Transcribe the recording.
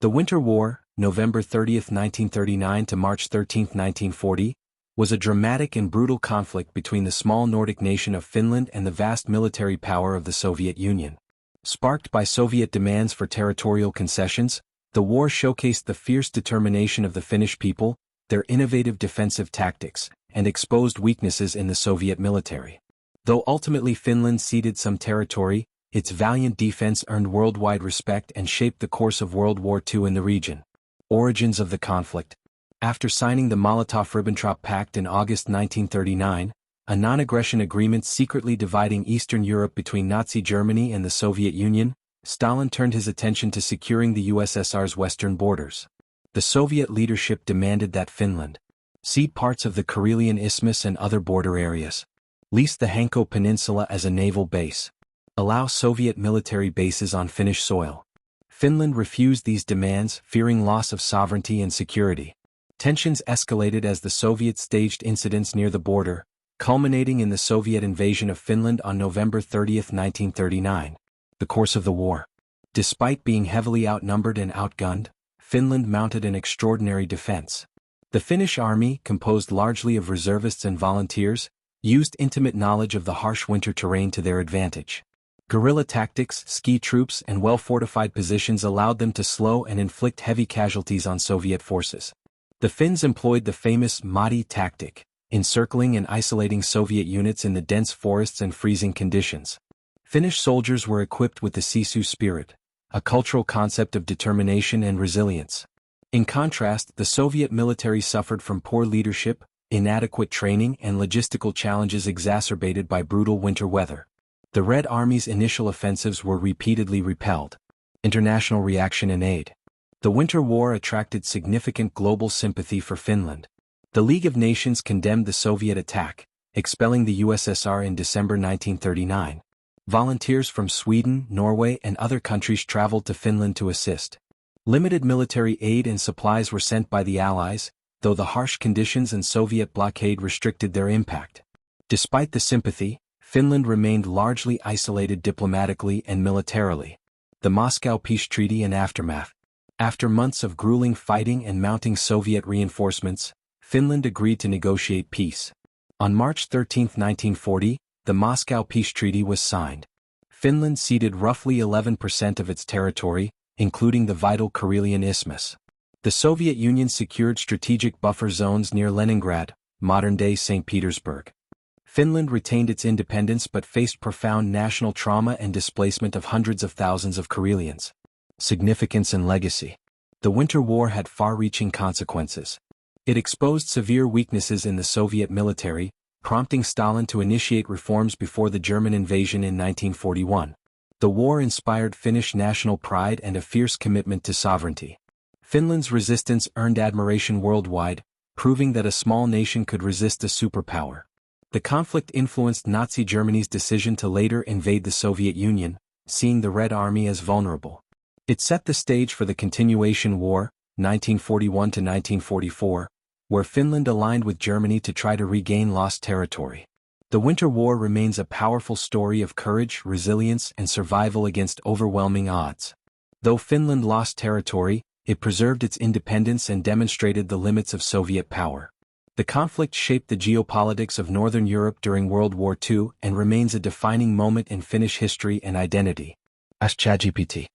The Winter War, November 30, 1939 to March 13, 1940, was a dramatic and brutal conflict between the small Nordic nation of Finland and the vast military power of the Soviet Union. Sparked by Soviet demands for territorial concessions, the war showcased the fierce determination of the Finnish people, their innovative defensive tactics, and exposed weaknesses in the Soviet military. Though ultimately Finland ceded some territory, its valiant defense earned worldwide respect and shaped the course of World War II in the region. Origins of the conflict. After signing the Molotov-Ribbentrop Pact in August 1939, a non-aggression agreement secretly dividing Eastern Europe between Nazi Germany and the Soviet Union, Stalin turned his attention to securing the USSR's western borders. The Soviet leadership demanded that Finland cede parts of the Karelian Isthmus and other border areas, lease the Hanko Peninsula as a naval base, allow Soviet military bases on Finnish soil. Finland refused these demands, fearing loss of sovereignty and security. Tensions escalated as the Soviets staged incidents near the border, culminating in the Soviet invasion of Finland on November 30, 1939. The course of the war. Despite being heavily outnumbered and outgunned, Finland mounted an extraordinary defense. The Finnish army, composed largely of reservists and volunteers, used intimate knowledge of the harsh winter terrain to their advantage. Guerrilla tactics, ski troops, and well-fortified positions allowed them to slow and inflict heavy casualties on Soviet forces. The Finns employed the famous Madi tactic, encircling and isolating Soviet units in the dense forests and freezing conditions. Finnish soldiers were equipped with the Sisu spirit, a cultural concept of determination and resilience. In contrast, the Soviet military suffered from poor leadership, inadequate training, and logistical challenges exacerbated by brutal winter weather. The Red Army's initial offensives were repeatedly repelled. International reaction and aid. The Winter War attracted significant global sympathy for Finland. The League of Nations condemned the Soviet attack, expelling the USSR in December 1939. Volunteers from Sweden, Norway, and other countries traveled to Finland to assist. Limited military aid and supplies were sent by the Allies, though the harsh conditions and Soviet blockade restricted their impact. Despite the sympathy, Finland remained largely isolated diplomatically and militarily. The Moscow Peace Treaty and aftermath. After months of grueling fighting and mounting Soviet reinforcements, Finland agreed to negotiate peace. On March 13, 1940, the Moscow Peace Treaty was signed. Finland ceded roughly 11% of its territory, including the vital Karelian Isthmus. The Soviet Union secured strategic buffer zones near Leningrad, modern-day St. Petersburg. Finland retained its independence but faced profound national trauma and displacement of hundreds of thousands of Karelians. Significance and legacy. The Winter War had far-reaching consequences. It exposed severe weaknesses in the Soviet military, prompting Stalin to initiate reforms before the German invasion in 1941. The war inspired Finnish national pride and a fierce commitment to sovereignty. Finland's resistance earned admiration worldwide, proving that a small nation could resist a superpower. The conflict influenced Nazi Germany's decision to later invade the Soviet Union, seeing the Red Army as vulnerable. It set the stage for the Continuation War, 1941 to 1944, where Finland aligned with Germany to try to regain lost territory. The Winter War remains a powerful story of courage, resilience, and survival against overwhelming odds. Though Finland lost territory, it preserved its independence and demonstrated the limits of Soviet power. The conflict shaped the geopolitics of Northern Europe during World War II and remains a defining moment in Finnish history and identity. Ask ChatGPT.